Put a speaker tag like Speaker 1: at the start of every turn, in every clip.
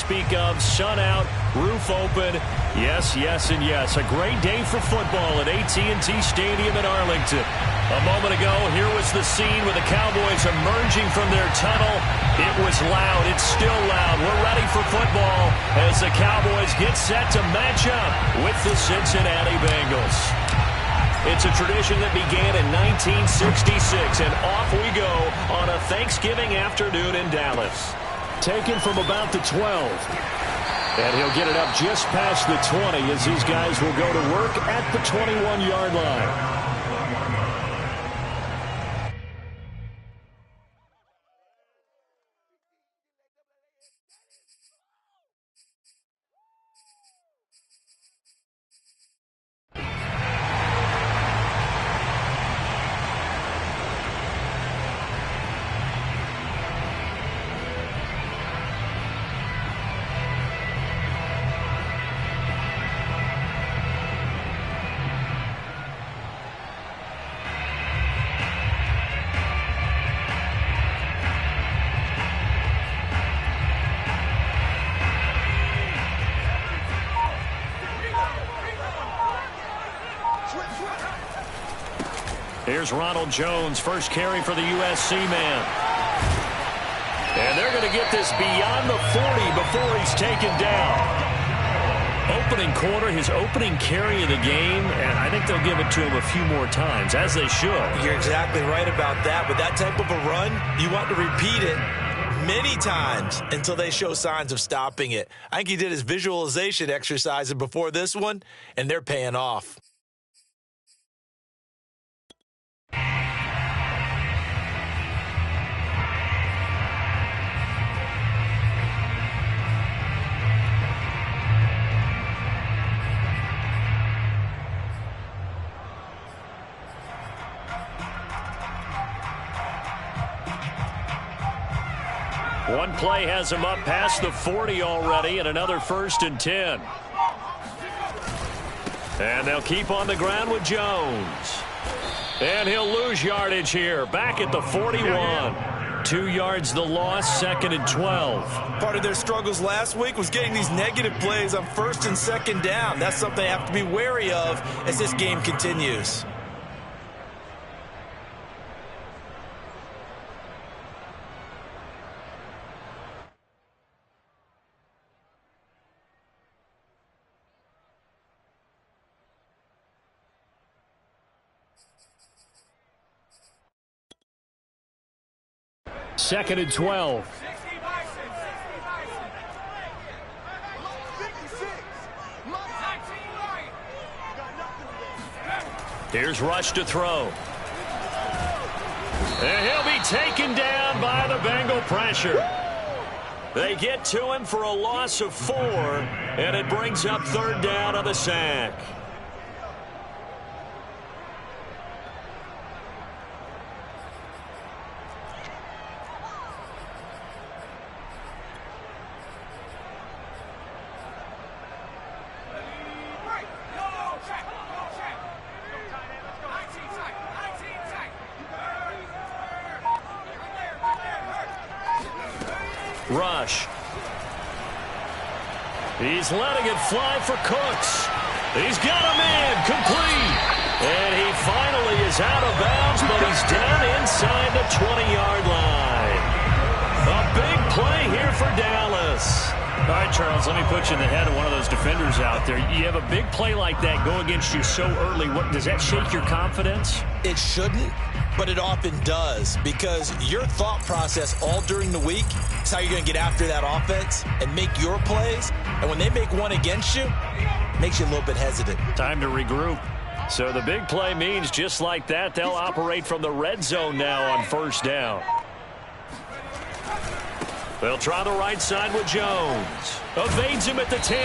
Speaker 1: speak of. Sun out, roof open. Yes, yes, and yes. A great day for football at AT&T Stadium in Arlington. A moment ago, here was the scene with the Cowboys emerging from their tunnel. It was loud. It's still loud. We're ready for football as the Cowboys get set to match up with the Cincinnati Bengals. It's a tradition that began in 1966, and off we go on a Thanksgiving afternoon in Dallas. Taken from about the 12. And he'll get it up just past the 20 as these guys will go to work at the 21-yard line. Here's Ronald Jones, first carry for the USC man. And they're going to get this beyond the 40 before he's taken down. Opening quarter, his opening carry of the game, and I think they'll give it to him a few more times, as they should.
Speaker 2: You're exactly right about that. With that type of a run, you want to repeat it many times until they show signs of stopping it. I think he did his visualization exercises before this one, and they're paying off.
Speaker 1: One play has him up past the 40 already, and another 1st and 10. And they'll keep on the ground with Jones. And he'll lose yardage here, back at the 41. 2 yards the loss, 2nd and 12.
Speaker 2: Part of their struggles last week was getting these negative plays on 1st and 2nd down. That's something they have to be wary of as this game continues.
Speaker 1: Second and 12. Here's Rush to throw. And he'll be taken down by the Bengal pressure. They get to him for a loss of 4, and it brings up 3rd down on the sack. Rush. He's letting it fly for Cooks. He's got him in, complete. And he finally is out of bounds, but he's down inside the 20-yard line. A big play here for Dallas. All right, Charles, let me put you in the head of one of those defenders out there. You have a big play like that go against you so early. Does that shake your confidence?
Speaker 2: It shouldn't, but it often does, because your thought process all during the week is how you're going to get after that offense and make your plays. And when they make one against you, it makes you a little bit hesitant.
Speaker 1: Time to regroup. So the big play means just like that, they'll operate from the red zone now on 1st down. They'll try the right side with Jones. Evades him at the 10.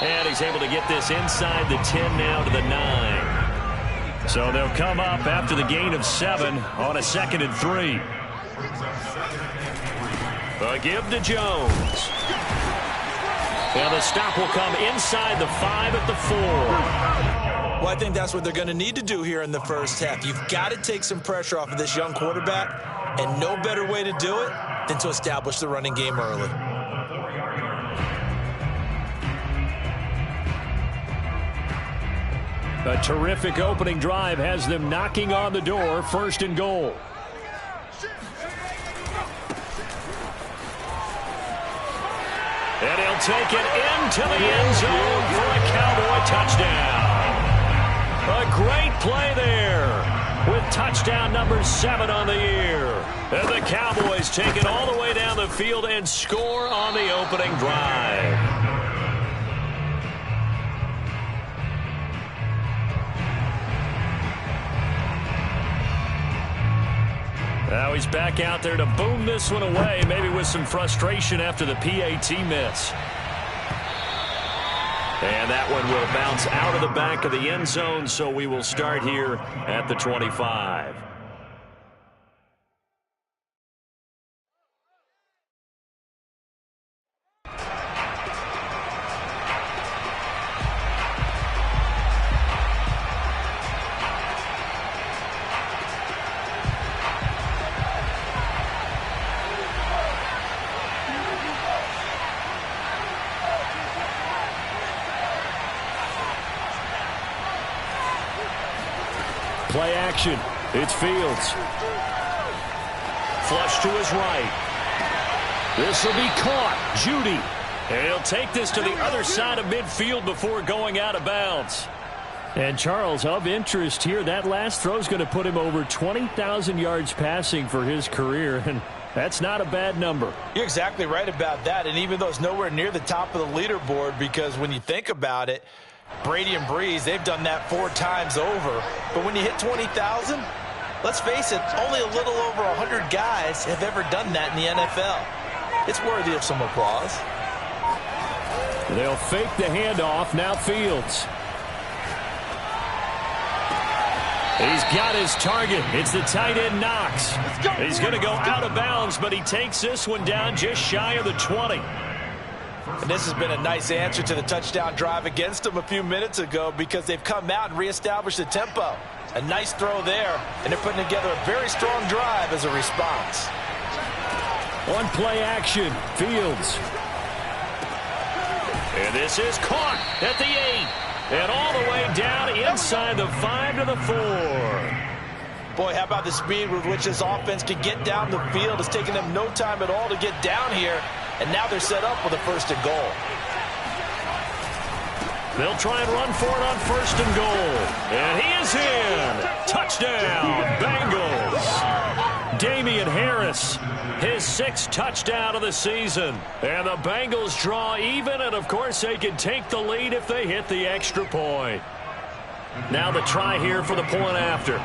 Speaker 1: And he's able to get this inside the 10 now to the 9. So they'll come up after the gain of 7 on a 2nd and 3. A give to Jones. And the stop will come inside the 5 at the 4.
Speaker 2: Well, I think that's what they're going to need to do here in the first half. You've got to take some pressure off of this young quarterback, and no better way to do it than to establish the running game early.
Speaker 1: A terrific opening drive has them knocking on the door, 1st and goal. And he'll take it into the end zone for a Cowboy touchdown. A great play there with touchdown number 7 on the year. And the Cowboys take it all the way down the field and score on the opening drive. Now he's back out there to boom this one away, maybe with some frustration after the PAT miss. And that one will bounce out of the back of the end zone, so we will start here at the 25. Play action. It's Fields. Flush to his right. This will be caught. Judy. And he'll take this to the other side of midfield before going out of bounds. And Charles, of interest here, that last throw is going to put him over 20,000 yards passing for his career, and that's not a bad number.
Speaker 2: You're exactly right about that, and even though it's nowhere near the top of the leaderboard, because when you think about it, Brady and Breeze, they've done that 4 times over. But when you hit 20,000, let's face it, only a little over 100 guys have ever done that in the NFL. It's worthy of some applause.
Speaker 1: They'll fake the handoff. Now Fields. He's got his target. It's the tight end Knox. He's going to go out of bounds, but he takes this one down just shy of the 20.
Speaker 2: And this has been a nice answer to the touchdown drive against them a few minutes ago, because they've come out and reestablished the tempo. A nice throw there, and they're putting together a very strong drive as a response.
Speaker 1: On play action, Fields. And this is caught at the 8. And all the way down inside the 5 to the 4.
Speaker 2: Boy, how about the speed with which this offense can get down the field? It's taken them no time at all to get down here. And now they're set up with a 1st and goal.
Speaker 1: They'll try and run for it on 1st and goal. And he is in. Touchdown, Bengals. Damian Harris, his 6th touchdown of the season. And the Bengals draw even, and of course they can take the lead if they hit the extra point. Now the try here for the point after.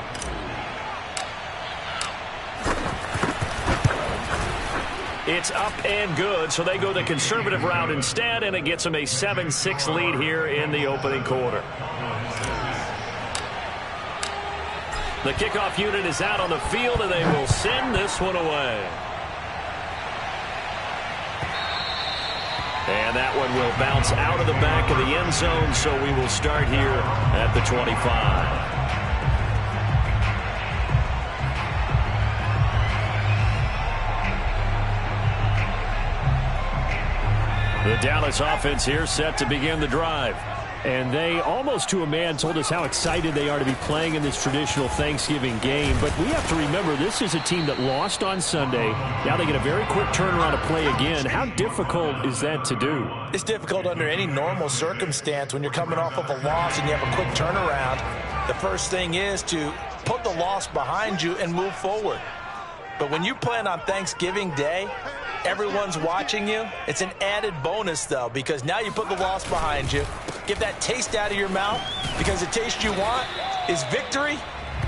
Speaker 1: It's up and good, so they go the conservative route instead, and it gets them a 7-6 lead here in the opening quarter. The kickoff unit is out on the field, and they will send this one away. And that one will bounce out of the back of the end zone, so we will start here at the 25. The Dallas offense here set to begin the drive. And they, almost to a man, told us how excited they are to be playing in this traditional Thanksgiving game. But we have to remember, this is a team that lost on Sunday. Now they get a very quick turnaround to play again. How difficult is that to do?
Speaker 2: It's difficult under any normal circumstance when you're coming off of a loss and you have a quick turnaround. The first thing is to put the loss behind you and move forward. But when you play on Thanksgiving Day, everyone's watching you. It's an added bonus, though, because now you put the loss behind you. Get that taste out of your mouth, because the taste you want is victory,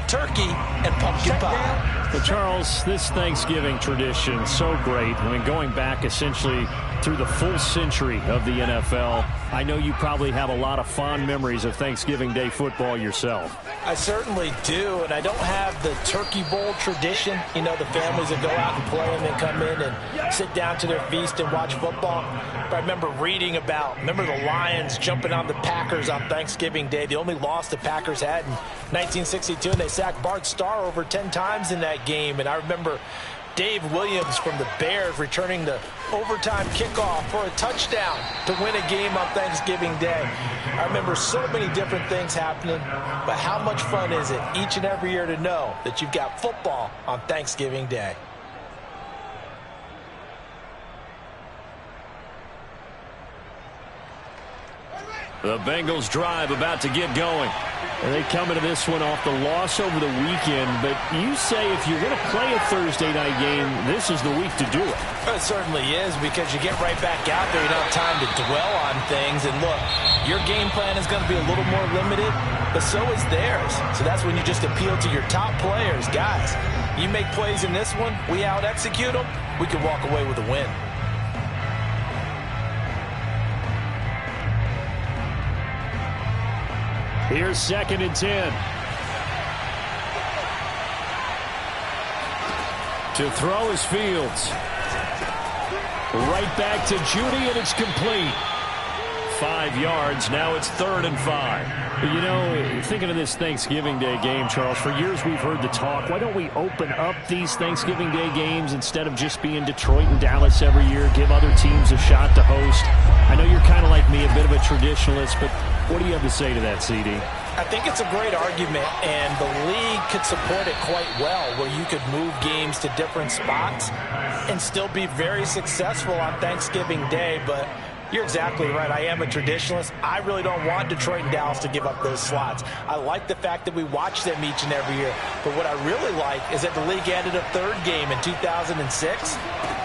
Speaker 2: turkey, and pumpkin pie.
Speaker 1: Well, Charles, this Thanksgiving tradition, so great. I mean, going back essentially through the full century of the NFL, I know you probably have a lot of fond memories of Thanksgiving Day football yourself.
Speaker 2: I certainly do, and I don't have the turkey bowl tradition. You know, the families that go out and play and then come in and sit down to their feast and watch football. But I remember reading about, the Lions jumping on the Packers on Thanksgiving Day. The only loss the Packers had in 1962, and they sacked Bart Starr over 10 times in that game. And I remember Dave Williams from the Bears returning the overtime kickoff for a touchdown to win a game on Thanksgiving Day. I remember so many different things happening, but how much fun is it each and every year to know that you've got football on Thanksgiving Day?
Speaker 1: The Bengals drive about to get going. And they come into this one off the loss over the weekend. But you say if you're going to play a Thursday night game, this is the week to do it.
Speaker 2: It certainly is, because you get right back out there. You don't have time to dwell on things. And look, your game plan is going to be a little more limited, but so is theirs. So that's when you just appeal to your top players. Guys, you make plays in this one, we out-execute them, we can walk away with a win.
Speaker 1: Here's 2nd and 10. To throw is Fields. Right back to Judy, and it's complete. 5 yards. Now it's 3rd and 5. You know, thinking of this Thanksgiving Day game, Charles, for years we've heard the talk, why don't we open up these Thanksgiving Day games instead of just being Detroit and Dallas every year, give other teams a shot to host? I know you're kind of like me, a bit of a traditionalist, but what do you have to say to that, CD?
Speaker 2: I think it's a great argument, and the league could support it quite well, where you could move games to different spots and still be very successful on Thanksgiving Day. But you're exactly right. I am a traditionalist. I really don't want Detroit and Dallas to give up those slots. I like the fact that we watch them each and every year. But what I really like is that the league added a 3rd game in 2006.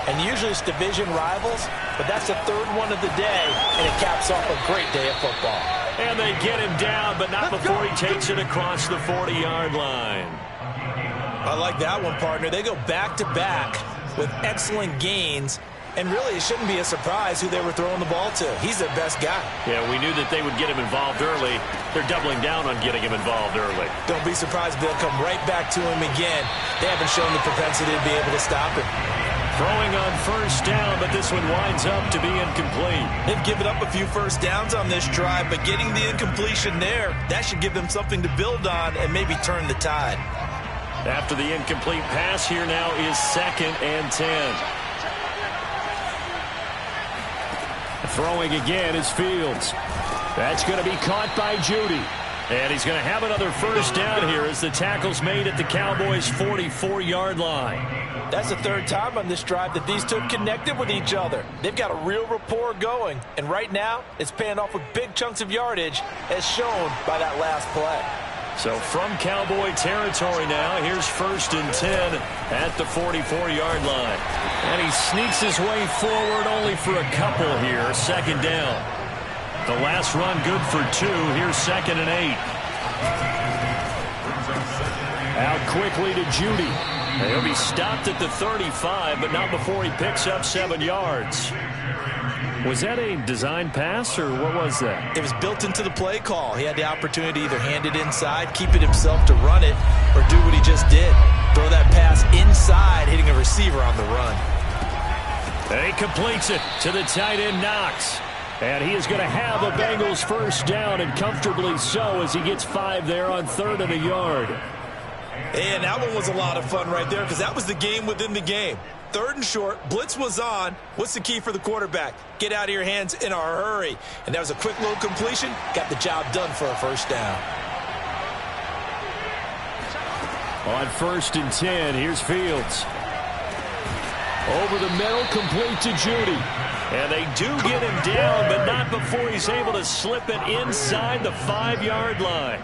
Speaker 2: And usually it's division rivals, but that's the 3rd one of the day, and it caps off a great day of football.
Speaker 1: And they get him down, but not before he takes it across the 40-yard line.
Speaker 2: I like that one, partner. They go back-to-back with excellent gains. And really, it shouldn't be a surprise who they were throwing the ball to. He's their best guy.
Speaker 1: Yeah, we knew that they would get him involved early. They're doubling down on getting him involved early.
Speaker 2: Don't be surprised if they'll come right back to him again. They haven't shown the propensity to be able to stop him.
Speaker 1: Throwing on 1st down, but this one winds up to be incomplete.
Speaker 2: They've given up a few 1st downs on this drive, but getting the incompletion there, that should give them something to build on and maybe turn the tide.
Speaker 1: After the incomplete pass, here now is 2nd and 10. Throwing again is Fields. That's going to be caught by Judy. And he's going to have another 1st down here as the tackle's made at the Cowboys' 44-yard line.
Speaker 2: That's the 3rd time on this drive that these two have connected with each other. They've got a real rapport going. And right now, it's paying off with big chunks of yardage, as shown by that last play.
Speaker 1: So from Cowboy territory now, here's 1st and 10 at the 44-yard line. And he sneaks his way forward only for a couple here. 2nd down. The last run good for 2. Here's 2nd and 8. Out quickly to Judy. He'll be stopped at the 35, but not before he picks up 7 yards. Was that a design pass, or what was that?
Speaker 2: It was built into the play call. He had the opportunity to either hand it inside, keep it himself to run it, or do what he just did. Throw that pass inside, hitting a receiver on the run.
Speaker 1: And he completes it to the tight end, Knox. And he is going to have a Bengals 1st down, and comfortably so, as he gets 5 there on 3rd and a yard.
Speaker 2: And that one was a lot of fun right there, because that was the game within the game. 3rd and short, blitz was on. What's the key for the quarterback? Get out of your hands in a hurry. And that was a quick little completion. Got the job done for a 1st down.
Speaker 1: On 1st and 10, here's Fields. Over the middle, complete to Judy. And they do get him down, but not before he's able to slip it inside the 5-yard line.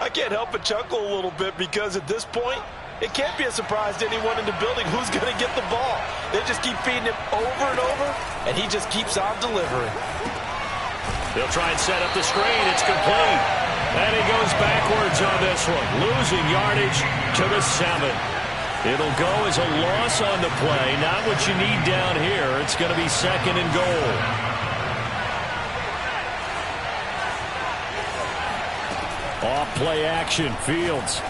Speaker 2: I can't help but chuckle a little bit, because at this point, it can't be a surprise to anyone in the building who's going to get the ball. They just keep feeding him over and over, and he just keeps on delivering.
Speaker 1: They'll try and set up the screen. It's complete. And he goes backwards on this one, losing yardage to the 7. It'll go as a loss on the play. Not what you need down here. It's going to be 2nd and goal. Off play action, Fields.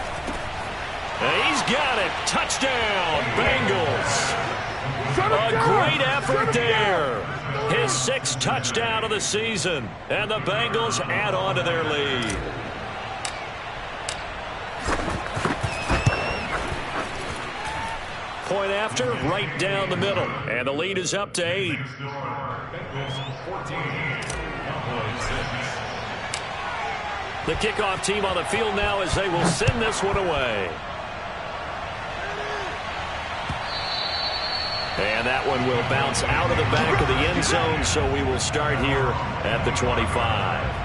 Speaker 1: And he's got it. Touchdown, Bengals. A great effort there. His 6th touchdown of the season. And the Bengals add on to their lead. point after, right down the middle. And the lead is up to 8. The kickoff team on the field now as they will send this one away. And that one will bounce out of the back of the end zone, so we will start here at the 25.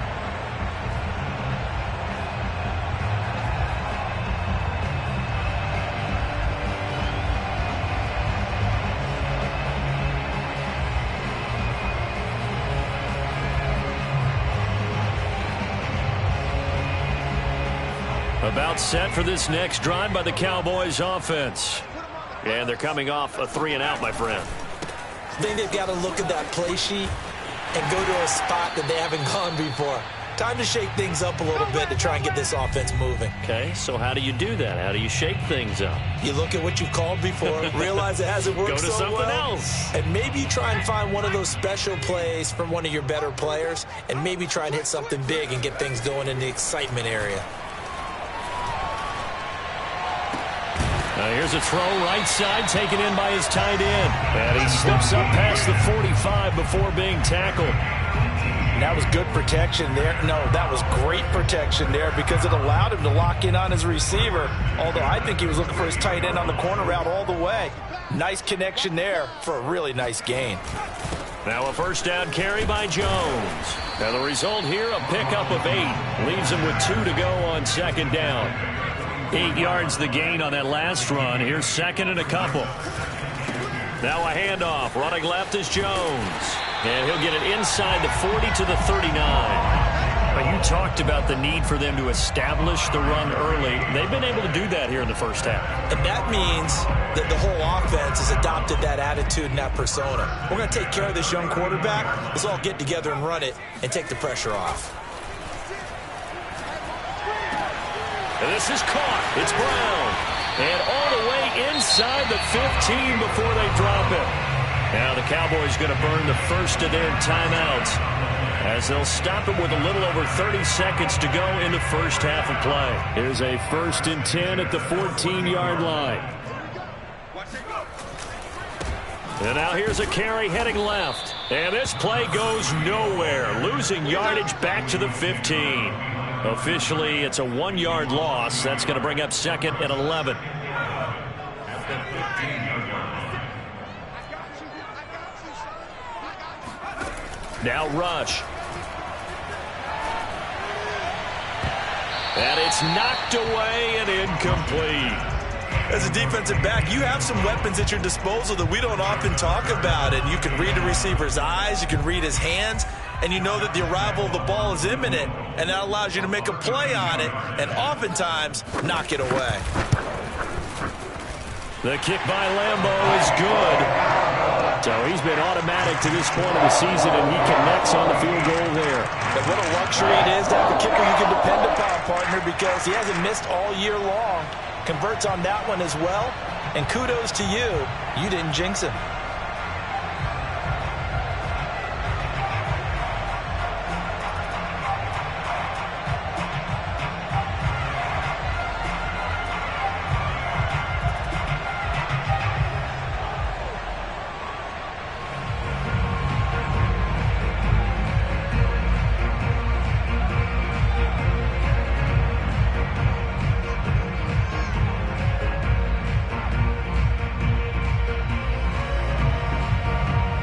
Speaker 1: About set for this next drive by the Cowboys offense. And they're coming off a 3-and-out, my friend.
Speaker 2: I think they've got to look at that play sheet and go to a spot that they haven't gone before. Time to shake things up a little bit to try and get this offense moving.
Speaker 1: Okay, so how do you do that? How do you shake things up?
Speaker 2: You look at what you've called before, realize it hasn't worked so well.
Speaker 1: Go to something else.
Speaker 2: And maybe you try and find one of those special plays from one of your better players, and maybe try and hit something big and get things going in the excitement area.
Speaker 1: Here's a throw right side taken in by his tight end. And he slips up past the 45 before being tackled.
Speaker 3: That was good protection there. No, that was great protection there because it allowed him to lock in on his receiver. Although I think he was looking for his tight end on the corner route all the way. Nice connection there for a really nice gain.
Speaker 1: Now a first down carry by Jones. Now the result here, a pickup of 8. Leaves him with 2 to go on second down. 8 yards the gain on that last run. Here's second and a couple. Now a handoff. Running left is Jones. And he'll get it inside the 40 to the 39. But you talked about the need for them to establish the run early. They've been able to do that here in the first half.
Speaker 2: And that means that the whole offense has adopted that attitude and that persona. We're going to take care of this young quarterback. Let's all get together and run it and take the pressure off.
Speaker 1: And this is caught. It's Brown. And all the way inside the 15 before they drop it. Now the Cowboys going to burn the first of their timeouts as they'll stop it with a little over 30 seconds to go in the first half of play. Here's a 1st and 10 at the 14-yard line. And now here's a carry heading left. And this play goes nowhere. Losing yardage back to the 15. Officially, it's a 1-yard loss. That's going to bring up 2nd and 11. Now rush. And it's knocked away and incomplete.
Speaker 2: As a defensive back, you have some weapons at your disposal that we don't often talk about. And you can read the receiver's eyes, you can read his hands, and you know that the arrival of the ball is imminent, and that allows you to make a play on it and oftentimes knock it away.
Speaker 1: The kick by Lambo is good. So he's been automatic to this point of the season, and he connects on the field goal there.
Speaker 2: But what a luxury it is to have a kicker you can depend upon, partner, because he hasn't missed all year long. Converts on that one as well, and kudos to you. You didn't jinx him.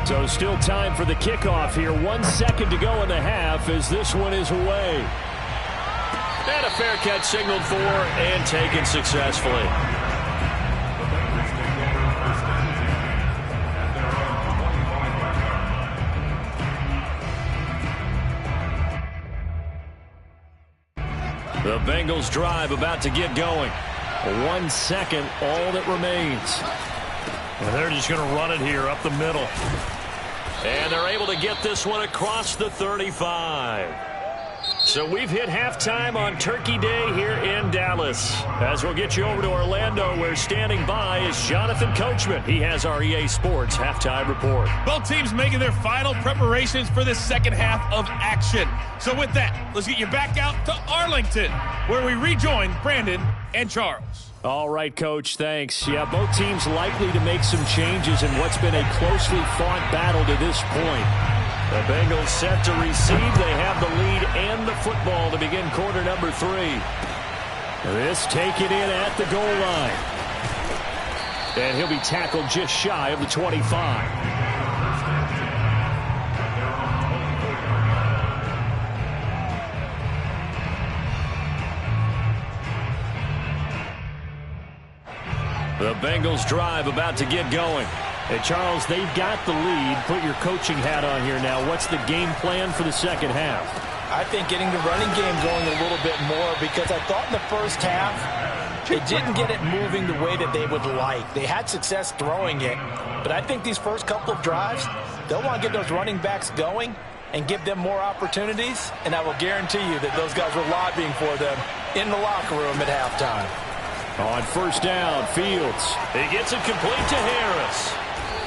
Speaker 1: So still time for the kickoff here. 1 second to go in the half as this one is away. And a fair catch signaled for and taken successfully. The Bengals drive about to get going. 1 second, all that remains. And they're just going to run it here up the middle. And they're able to get this one across the 35. So we've hit halftime on Turkey Day here in Dallas. As we'll get you over to Orlando, where standing by is Jonathan Coachman. He has our EA Sports halftime report.
Speaker 4: Both teams making their final preparations for this second half of action. So with that, let's get you back out to Arlington, where we rejoin Brandon and Charles.
Speaker 1: All right, Coach, thanks. Yeah, both teams likely to make some changes in what's been a closely fought battle to this point. The Bengals set to receive. They have the lead and the football to begin quarter number 3. This taken in at the goal line. And he'll be tackled just shy of the 25. The Bengals drive about to get going. Hey, Charles, they've got the lead. Put your coaching hat on here now. What's the game plan for the second half?
Speaker 3: I think getting the running game going a little bit more, because I thought in the first half they didn't get it moving the way that they would like. They had success throwing it, but I think these first couple of drives, they'll want to get those running backs going and give them more opportunities, and I will guarantee you that those guys were lobbying for them in the locker room at halftime.
Speaker 1: On first down, Fields. He gets it complete to Harris.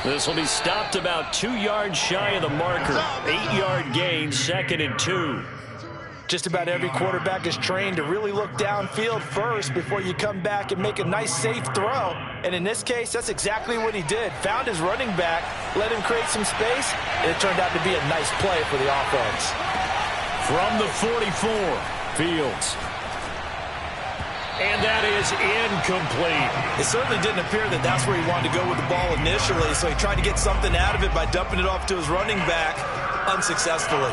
Speaker 1: This will be stopped about 2 yards shy of the marker. 8-yard gain, 2nd and 2.
Speaker 3: Just about every quarterback is trained to really look downfield first before you come back and make a nice, safe throw. And in this case, that's exactly what he did. Found his running back, let him create some space, and it turned out to be a nice play for the offense.
Speaker 1: From the 44, Fields. And that is incomplete.
Speaker 2: It certainly didn't appear that that's where he wanted to go with the ball initially, so he tried to get something out of it by dumping it off to his running back unsuccessfully.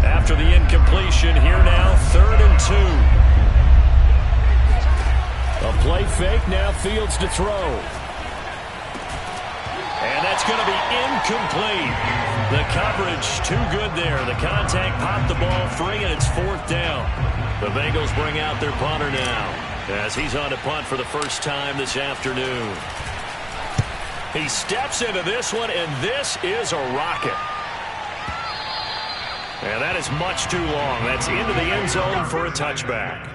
Speaker 1: After the incompletion, here now, 3rd and 2. A play fake, now Fields to throw. And that's going to be incomplete. The coverage too good there. The contact popped the ball free, and it's 4th down. The Bengals bring out their punter now, as he's on to punt for the first time this afternoon. He steps into this one, and this is a rocket. And that is much too long. That's into the end zone for a touchback.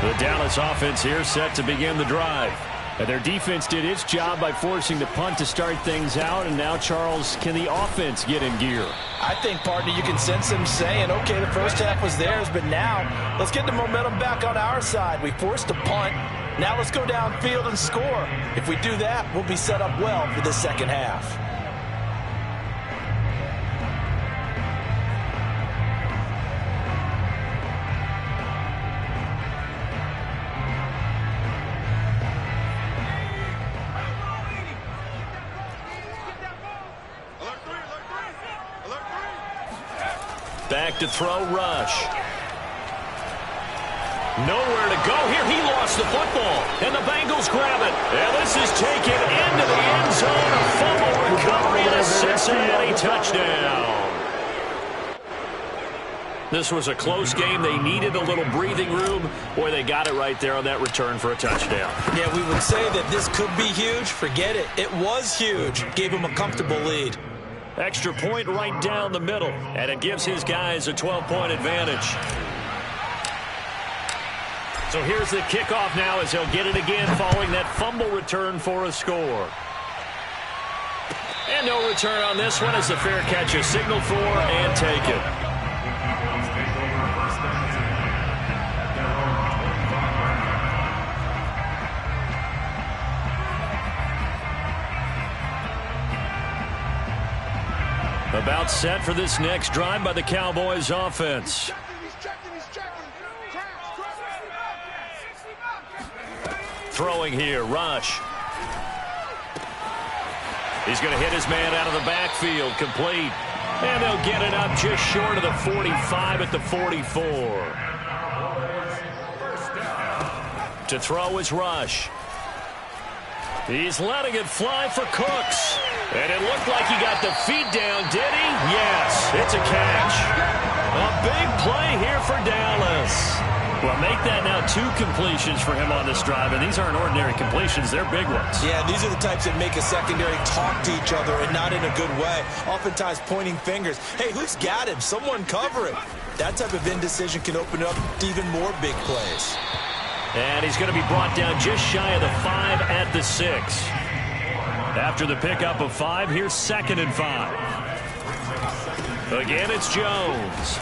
Speaker 1: The Dallas offense here set to begin the drive. And their defense did its job by forcing the punt to start things out. And now, Charles, can the offense get in gear?
Speaker 3: I think, partner, you can sense them saying, okay, the first half was theirs, but now let's get the momentum back on our side. We forced a punt. Now let's go downfield and score. If we do that, we'll be set up well for the second half.
Speaker 1: Back to throw, Rush. Nowhere to go here. He lost the football, and the Bengals grab it. And this is taken into the end zone. A fumble recovery and a Cincinnati touchdown. This was a close game. They needed a little breathing room. Boy, they got it right there on that return for a touchdown.
Speaker 2: Yeah, we would say that this could be huge. Forget it. It was huge. Gave him a comfortable lead.
Speaker 1: Extra point right down the middle, and it gives his guys a 12-point advantage. So here's the kickoff now as he'll get it again following that fumble return for a score. And no return on this one as the fair catch is signaled for and taken. About set for this next drive by the Cowboys offense. Throwing here, Rush. He's going to hit his man out of the backfield, complete. And they'll get it up just short of the 45 at the 44. To throw is Rush. He's letting it fly for Cooks. And it looked like he got the feet down, did he? Yes, it's a catch. A big play here for Dallas. Well, make that now 2 completions for him on this drive, and these aren't ordinary completions. They're big ones.
Speaker 2: Yeah, these are the types that make a secondary talk to each other and not in a good way. Oftentimes pointing fingers. Hey, who's got him? Someone cover it. That type of indecision can open up even more big plays.
Speaker 1: And he's going to be brought down just shy of the 5 at the 6. After the pickup of 5, here's 2nd and 5. Again, it's Jones.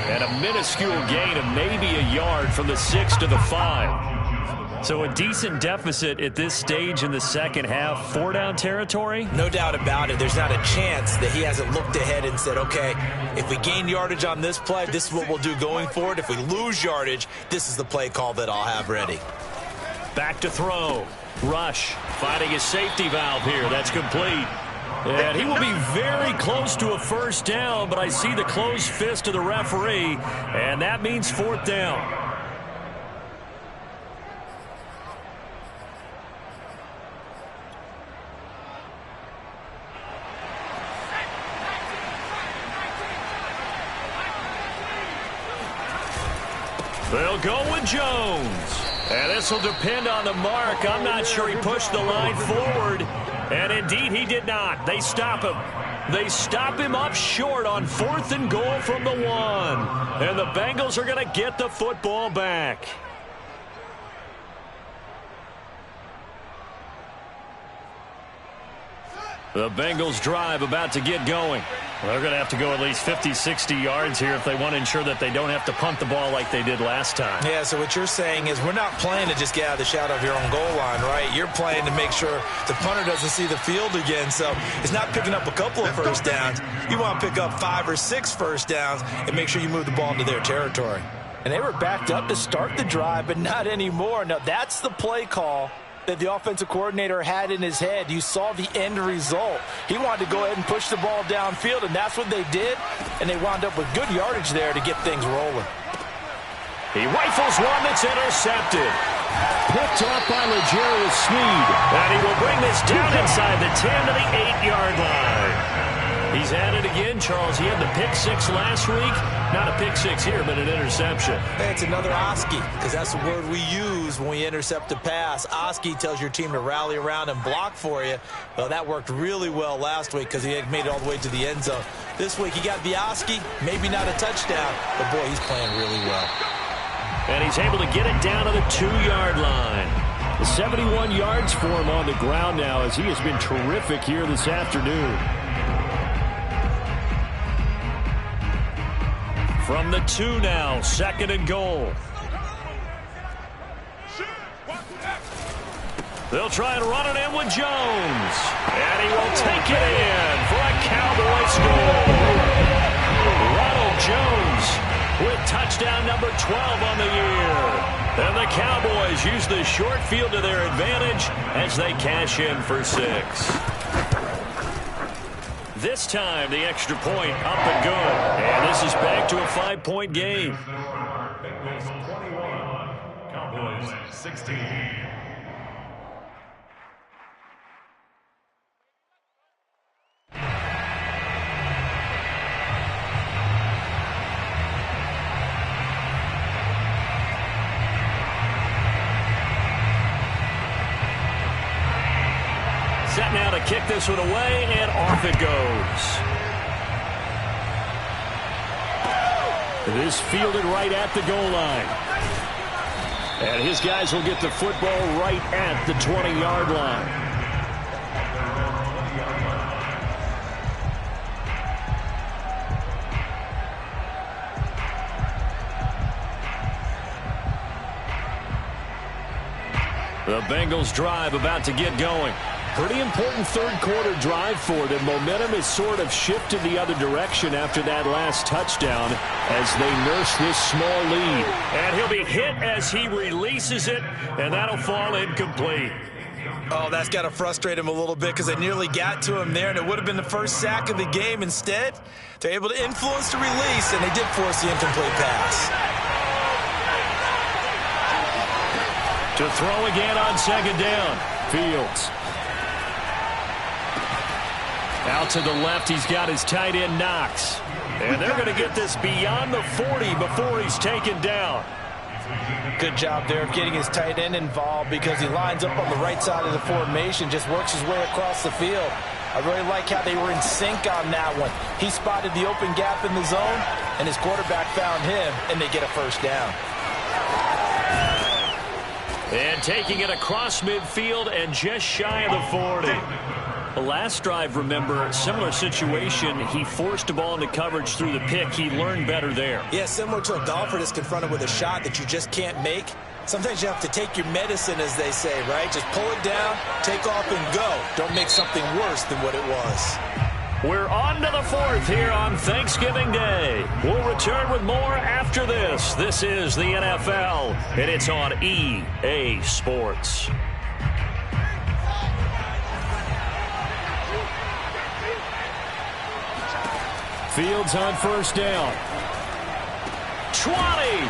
Speaker 1: And a minuscule gain of maybe a yard from the 6 to the 5. So a decent deficit at this stage in the second half. 4-down territory?
Speaker 2: No doubt about it. There's not a chance that he hasn't looked ahead and said, okay, if we gain yardage on this play, this is what we'll do going forward. If we lose yardage, this is the play call that I'll have ready.
Speaker 1: Back to throw. Rush finding his safety valve here. That's complete. And he will be very close to a 1st down, but I see the closed fist of the referee, and that means 4th down. They'll go with Jones. And this will depend on the mark. I'm not sure he pushed the line forward. And indeed, he did not. They stop him. They stop him up short on 4th and goal from the 1. And the Bengals are going to get the football back. The Bengals drive about to get going. They're going to have to go at least 50, 60 yards here if they want to ensure that they don't have to punt the ball like they did last time.
Speaker 2: Yeah, so what you're saying is we're not playing to just get out of the shadow of your own goal line, right? You're playing to make sure the punter doesn't see the field again. So it's not picking up a couple of 1st downs. You want to pick up 5 or 6 1st downs and make sure you move the ball into their territory.
Speaker 3: And they were backed up to start the drive, but not anymore. Now, that's the play call that the offensive coordinator had in his head. You saw the end result. He wanted to go ahead and push the ball downfield, and that's what they did, and they wound up with good yardage there to get things rolling.
Speaker 1: He rifles one that's intercepted. Picked off by L'Jarius Sneed, and he will bring this down inside the 10 to the 8-yard line. He's at it again, Charles. He had the pick 6 last week. Not a pick 6 here, but an interception.
Speaker 2: Hey, it's another Oski, because that's the word we use when we intercept a pass. Oski tells your team to rally around and block for you. Well, that worked really well last week because he had made it all the way to the end zone. This week he got the Oski, maybe not a touchdown, but boy, he's playing really well.
Speaker 1: And he's able to get it down to the 2-yard line. 71 yards for him on the ground now as he has been terrific here this afternoon. From the 2 now, 2nd and goal. They'll try and run it in with Jones. And he will take it in for a Cowboy score. Ronald Jones with touchdown number 12 on the year. And the Cowboys use the short field to their advantage as they cash in for 6. This time, the extra point up and good. And this is back to a 5-point game.
Speaker 5: Cowboys 16.
Speaker 1: Set now to kick this one away, and off it goes. It is fielded right at the goal line. And his guys will get the football right at the 20-yard line. The Bengals drive about to get going. Pretty important third-quarter drive for them. Momentum has sort of shifted the other direction after that last touchdown as they nurse this small lead. And he'll be hit as he releases it, and that'll fall incomplete.
Speaker 2: Oh, that's got to frustrate him a little bit because they nearly got to him there, and it would have been the first sack of the game. Instead, they're able to influence the release, and they did force the incomplete pass.
Speaker 1: To throw again on 2nd down. Fields. Out to the left, he's got his tight end, Knox. And they're going to get this beyond the 40 before he's taken down.
Speaker 3: Good job there of getting his tight end involved because he lines up on the right side of the formation, just works his way across the field. I really like how they were in sync on that one. He spotted the open gap in the zone, and his quarterback found him, and they get a first down.
Speaker 1: And taking it across midfield and just shy of the 40. The last drive, remember, similar situation. He forced the ball into coverage through the pick. He learned better there.
Speaker 2: Yeah, similar to a golfer that's confronted with a shot that you just can't make. Sometimes you have to take your medicine, as they say, right? Just pull it down, take off, and go. Don't make something worse than what it was.
Speaker 1: We're on to the 4th here on Thanksgiving Day. We'll return with more after this. This is the NFL, and it's on EA Sports. Fields on first down. 20.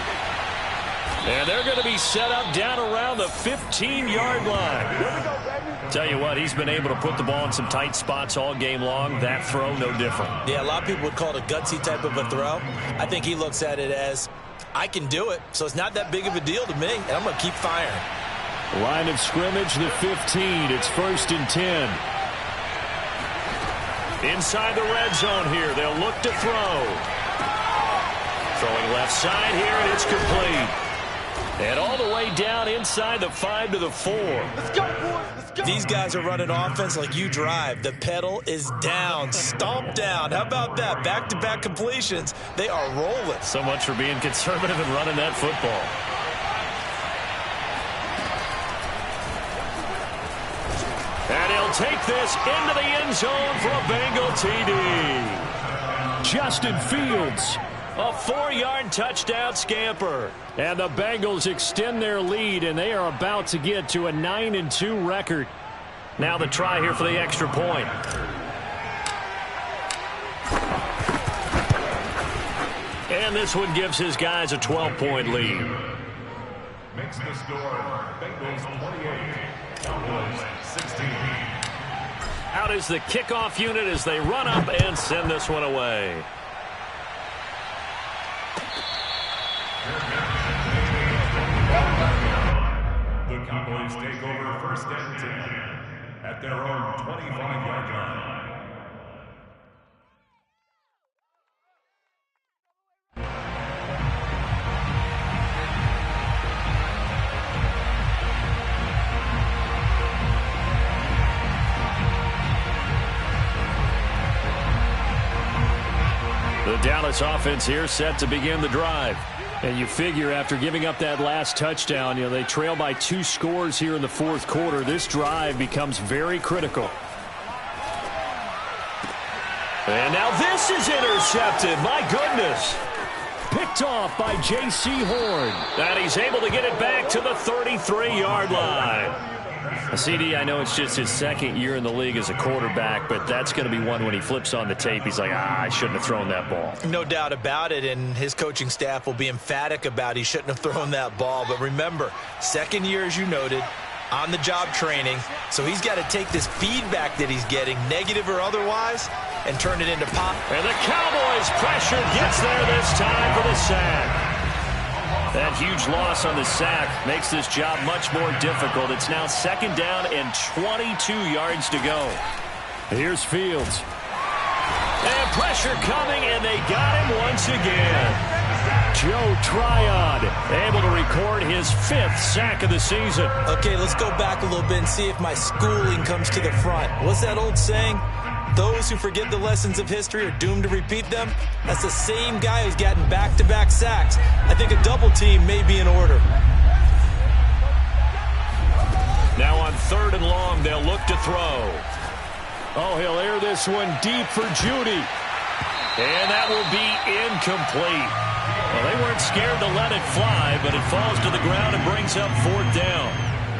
Speaker 1: And they're going to be set up down around the 15-yard line. Tell you what, he's been able to put the ball in some tight spots all game long. That throw, no different.
Speaker 2: Yeah, a lot of people would call it a gutsy type of a throw. I think he looks at it as, I can do it, so it's not that big of a deal to me, and I'm going to keep firing.
Speaker 1: Line of scrimmage, the 15. It's 1st and 10. Inside the red zone here, they'll look to throw. Throwing left side here, and it's complete. And all the way down inside the 5 to the 4.
Speaker 2: Let's go, boys. Let's go. These guys are running offense like you drive. The pedal is down, stomp down. How about that? Back-to-back completions. They are rolling.
Speaker 1: So much for being conservative and running that football. And he'll take this into the end zone for a Bengal TD. Justin Fields, a 4-yard touchdown scamper. And the Bengals extend their lead, and they are about to get to a 9-2 record. Now the try here for the extra point. And this one gives his guys a 12-point lead.
Speaker 5: Makes the score Bengals 28, Cowboys 16.
Speaker 1: Out is the kickoff unit as they run up and send this one away.
Speaker 5: The Cowboys take over 1st and 10 at their own 25-yard line.
Speaker 1: The Dallas offense here set to begin the drive. And you figure after giving up that last touchdown, they trail by 2 scores here in the 4th quarter. This drive becomes very critical. And now this is intercepted. My goodness. Picked off by J.C. Horn. And he's able to get it back to the 33-yard line. CD, I know it's just his 2nd year in the league as a quarterback, but that's going to be one when he flips on the tape. He's like, I shouldn't have thrown that ball.
Speaker 2: No doubt about it, and his coaching staff will be emphatic about he shouldn't have thrown that ball. But remember, 2nd year, as you noted, on-the-job training, so he's got to take this feedback that he's getting, negative or otherwise, and turn it into pop.
Speaker 1: And the Cowboys pressure gets there this time for the sack. That huge loss on the sack makes this job much more difficult. It's now 2nd down and 22 yards to go. Here's Fields. And pressure coming, and they got him once again. Joe Tryon able to record his 5th sack of the season.
Speaker 2: Okay, let's go back a little bit and see if my schooling comes to the front. What's that old saying? Those who forget the lessons of history are doomed to repeat them. That's the same guy who's gotten back-to-back sacks. I think a double team may be in order.
Speaker 1: Now on 3rd and long, they'll look to throw. Oh, he'll air this one deep for Judy. And that will be incomplete. Well, they weren't scared to let it fly, but it falls to the ground and brings up 4th down.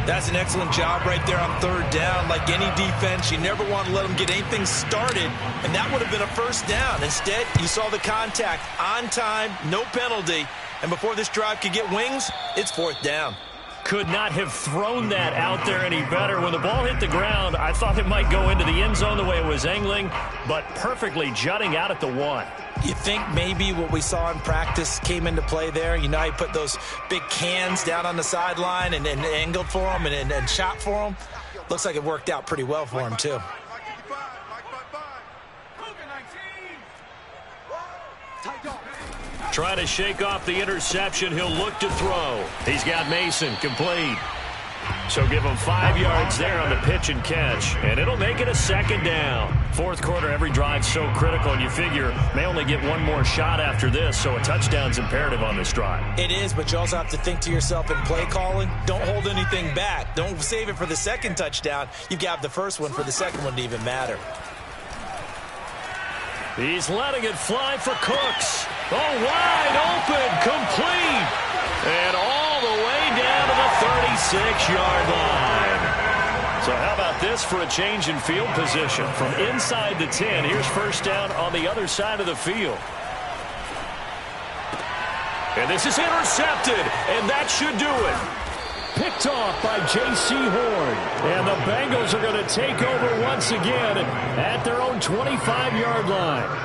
Speaker 2: That's an excellent job right there on 3rd down. Like any defense, you never want to let them get anything started, and that would have been a 1st down. Instead, you saw the contact on time, no penalty, and before this drive could get wings, it's 4th down.
Speaker 1: Could not have thrown that out there any better. When the ball hit the ground, I thought it might go into the end zone the way it was angling, but perfectly jutting out at the 1.
Speaker 3: You think maybe what we saw in practice came into play there? You know, he put those big cans down on the sideline and angled for him and shot for him. Looks like it worked out pretty well for him, too.
Speaker 1: Trying to shake off the interception. He'll look to throw. He's got Mason complete. So give him 5 yards there on the pitch and catch, and it'll make it a second down. Fourth quarter, every drive's so critical, and you figure may only get one more shot after this, so a touchdown's imperative on this drive.
Speaker 3: It is, but you also have to think to yourself in play calling, don't hold anything back. Don't save it for the second touchdown. You've got the first one for the second one to even matter.
Speaker 1: He's letting it fly for Cooks. Oh, wide open, complete, and all the way down to the 36-yard line. So how about this for a change in field position? From inside the 10, here's first down on the other side of the field. And this is intercepted, and that should do it. Picked off by J.C. Horn. And the Bengals are going to take over once again at their own 25-yard line.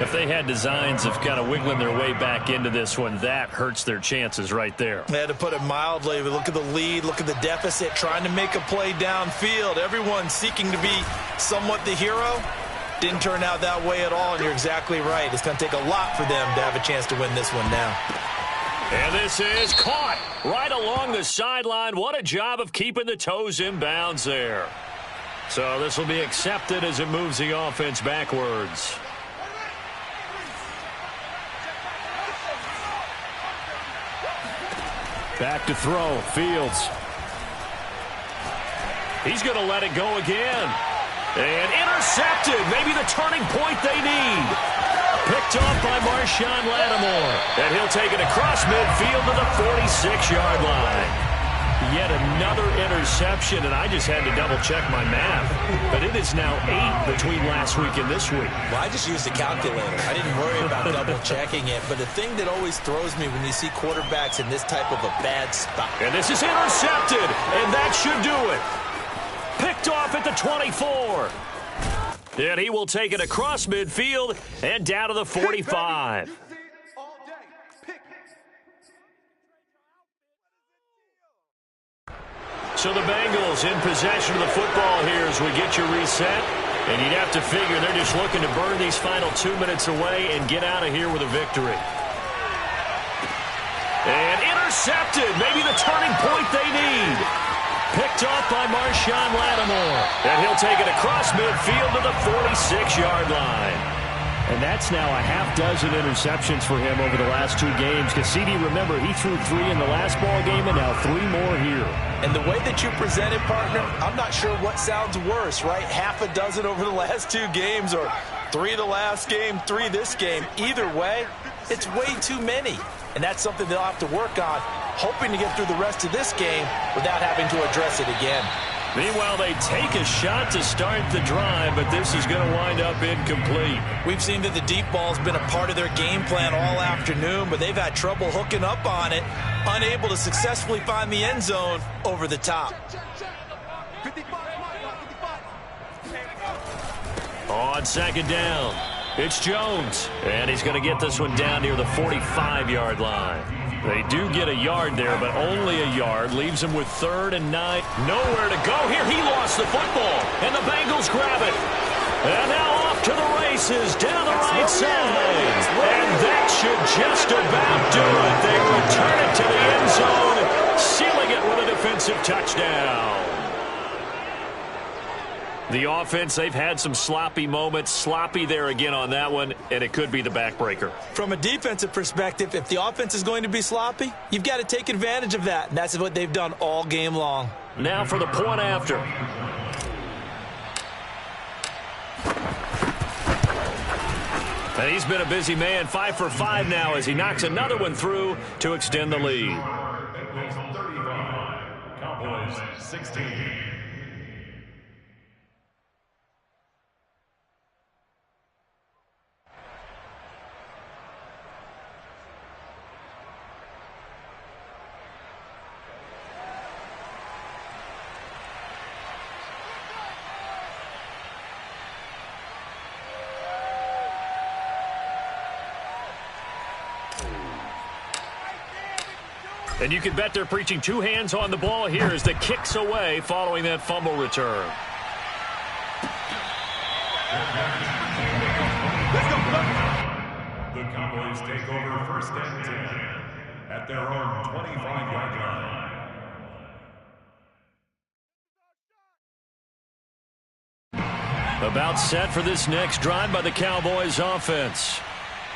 Speaker 1: If they had designs of kind of wiggling their way back into this one, that hurts their chances right there.
Speaker 3: They had to put it mildly. Look at the lead, look at the deficit, trying to make a play downfield. Everyone seeking to be somewhat the hero. Didn't turn out that way at all, and you're exactly right. It's going to take a lot for them to have a chance to win this one now.
Speaker 1: And this is caught right along the sideline. What a job of keeping the toes in bounds there. So this will be accepted as it moves the offense backwards. Back to throw, Fields. He's going to let it go again. And intercepted, maybe the turning point they need. Picked off by Marshawn Lattimore. And he'll take it across midfield to the 46-yard line. Yet another interception, and I just had to double-check my math. But it is now 8 between last week and this week.
Speaker 3: Well, I just used a calculator. I didn't worry about double-checking it. But the thing that always throws me when you see quarterbacks in this type of a bad spot.
Speaker 1: And this is intercepted, and that should do it. Picked off at the 24. And he will take it across midfield and down to the 45. So the Bengals in possession of the football here as we get you reset. And you'd have to figure they're just looking to burn these final 2 minutes away and get out of here with a victory. And intercepted, maybe the turning point they need. Picked off by Marshawn Lattimore. And he'll take it across midfield to the 46-yard line. And that's now a half-dozen interceptions for him over the last 2 games. Cassidy, remember, he threw 3 in the last ball game and now 3 more here.
Speaker 3: And the way that you present it, partner, I'm not sure what sounds worse, right? Half a dozen over the last 2 games or 3 the last game, 3 this game. Either way, it's way too many. And that's something they'll have to work on, hoping to get through the rest of this game without having to address it again.
Speaker 1: Meanwhile, they take a shot to start the drive, but this is going to wind up incomplete.
Speaker 3: We've seen that the deep ball's been a part of their game plan all afternoon, but they've had trouble hooking up on it, unable to successfully find the end zone over the top.
Speaker 1: On second down, it's Jones, and he's going to get this one down near the 45-yard line. They do get a yard there, but only a yard. Leaves him with 3rd and 9. Nowhere to go here. He lost the football, and the Bengals grab it. And now off to the races, down the right side. And that should just about do it. They return it to the end zone, sealing it with a defensive touchdown. The offense, they've had some sloppy moments. Sloppy there again on that one, and it could be the backbreaker.
Speaker 3: From a defensive perspective, if the offense is going to be sloppy, you've got to take advantage of that, and that's what they've done all game long.
Speaker 1: Now for the point after. And he's been a busy man, 5 for 5 now as he knocks another one through to extend the lead.
Speaker 5: Bengals 35, Cowboys 16.
Speaker 1: And you can bet they're preaching two hands on the ball here as the kick's away following that fumble return.
Speaker 5: The Cowboys take over first and 10 at their own 25-yard line.
Speaker 1: About set for this next drive by the Cowboys offense.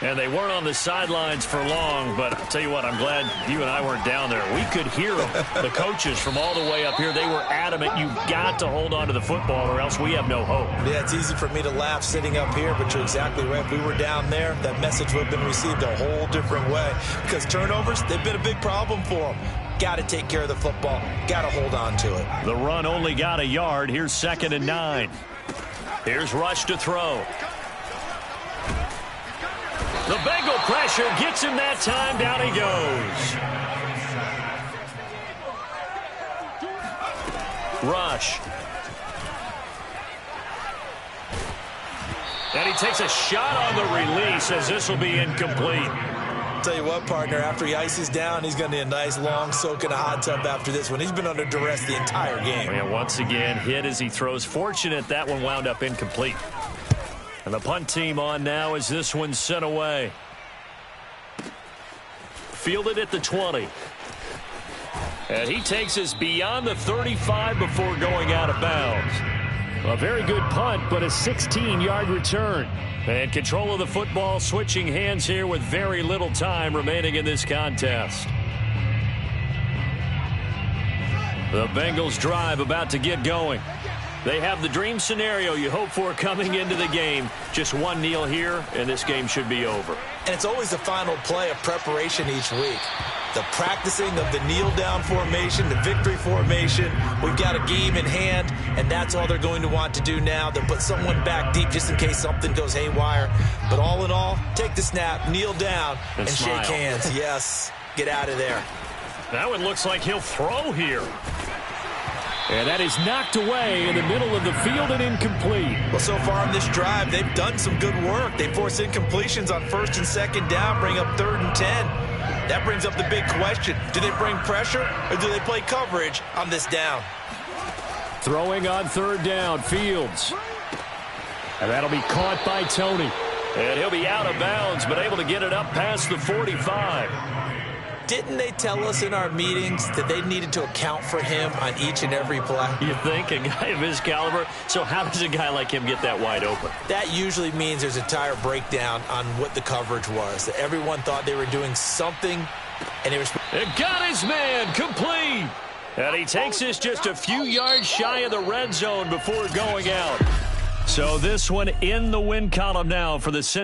Speaker 1: And they weren't on the sidelines for long, but I'll tell you what, I'm glad you and I weren't down there. We could hear them, the coaches from all the way up here. They were adamant, you've got to hold on to the football or else we have no hope.
Speaker 2: Yeah, it's easy for me to laugh sitting up here, but you're exactly right. If we were down there, that message would have been received a whole different way. Because turnovers, they've been a big problem for them. Got to take care of the football. Got to hold on to it.
Speaker 1: The run only got a yard. Here's 2nd and 9. Here's Rush to throw. The Bengal pressure gets him that time. Down he goes. Rush. And he takes a shot on the release as this will be incomplete.
Speaker 2: Tell you what, partner, after he ices down, he's going to need a nice long soak in a hot tub after this one. He's been under duress the entire game.
Speaker 1: And once again, hit as he throws. Fortunate that one wound up incomplete. And the punt team on now as this one's sent away. Fielded at the 20. And he takes us beyond the 35 before going out of bounds. A very good punt, but a 16-yard return. And control of the football switching hands here with very little time remaining in this contest. The Bengals drive about to get going. They have the dream scenario you hope for coming into the game. Just one kneel here, and this game should be over.
Speaker 2: And it's always the final play of preparation each week. The practicing of the kneel-down formation, the victory formation. We've got a game in hand, and that's all they're going to want to do now. They'll put someone back deep just in case something goes haywire. But all in all, take the snap, kneel down, and shake hands. Yes, get out of there.
Speaker 1: Now it looks like he'll throw here. And that is knocked away in the middle of the field and incomplete.
Speaker 2: Well, so far in this drive, they've done some good work. They force incompletions on 1st and 2nd down, bring up 3rd and 10. That brings up the big question. Do they bring pressure or do they play coverage on this down?
Speaker 1: Throwing on 3rd down, Fields. And that'll be caught by Tony. And he'll be out of bounds, but able to get it up past the 45.
Speaker 2: Didn't they tell us in our meetings that they needed to account for him on each and every play?
Speaker 1: You think? A guy of his caliber? So how does a guy like him get that wide open?
Speaker 2: That usually means there's a tire breakdown on what the coverage was. That everyone thought they were doing something, and
Speaker 1: it got his man complete. And he takes this just a few yards shy of the red zone before going out. So this one in the win column now for the Cincinnati.